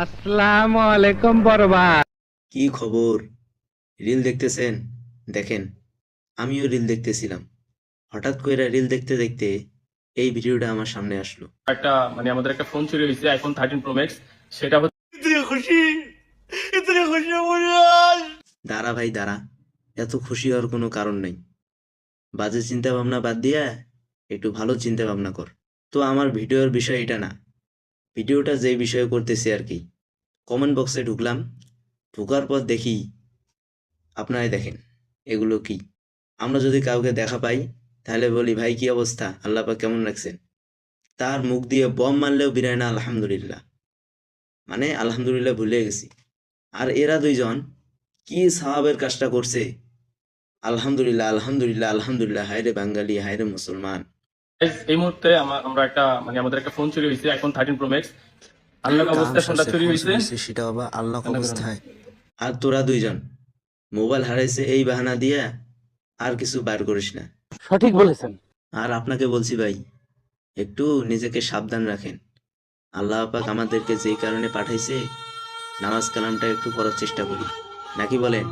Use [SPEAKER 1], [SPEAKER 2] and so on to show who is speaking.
[SPEAKER 1] আসসালামু আলাইকুম বরবাদ।
[SPEAKER 2] কি খবর? রিল দেখতেছেন? দেখেন, আমিও রিল দেখতেছিলাম। হঠাৎ কইরা রিল দেখতে দেখতে এই ভিডিওটা আমার সামনে আসলো।
[SPEAKER 3] আমাদের একটা ফোন চুরি হয়েছে, আইফোন 13 প্রো ম্যাক্স। সেটা হচ্ছে
[SPEAKER 2] দাঁড়া ভাই দাঁড়া, এত খুশি হওয়ার কোনো কারণ নাই। বাজে চিন্তা ভাবনা বাদ দিয়া একটু ভালো চিন্তা ভাবনা কর। তো আমার ভিডিওর বিষয় এটা না, ভিডিওটা যে বিষয়ে করতেছি আর কি। কমেন্ট বক্সে ঢুকলাম, ঢুকার পর দেখি, আপনারাই দেখেন এগুলো কি। আমরা যদি কাউকে দেখা পাই তাহলে বলি, ভাই কি অবস্থা, আল্লাহ পাক কেমন রাখছেন। তার মুখ দিয়ে বম মারলেও বিরায় না আলহামদুলিল্লাহ, মানে আলহামদুলিল্লাহ ভুলে গেছি। আর এরা দুইজন কি সাহাবের কাজটা করছে, আলহামদুলিল্লাহ আলহামদুলিল্লাহ আলহামদুলিল্লাহ। হায়রে বাঙালি, হায়রে মুসলমান।
[SPEAKER 3] এই মুহূর্তে আমরা আমাদের একটা ফোন চুরি হয়েছে, আইফোন 13 প্রো ম্যাক্স। আনলক
[SPEAKER 2] কার
[SPEAKER 3] অবস্থায় ফোনটা
[SPEAKER 2] সাথে
[SPEAKER 3] চুরি
[SPEAKER 2] ফোন
[SPEAKER 3] হয়েছে।
[SPEAKER 2] চুরিছে সেটা আবার আল্লাহ
[SPEAKER 3] রান্না করে না।
[SPEAKER 2] অবস্থায়। আর তোরা দুইজন মোবাইল হারাইছে এই বাহানা দিয়া আর কিছু বার করিস না।
[SPEAKER 1] সঠিক বলেছেন।
[SPEAKER 2] আর আপনাকে বলছি ভাই, একটু নিজেকে সাবধান রাখেন। আল্লাহ পাক আমাদেরকে যেই কারণে পাঠাইছে, নামাজ কালামটা একটু পড়ার চেষ্টা করি, নাকি বলেন?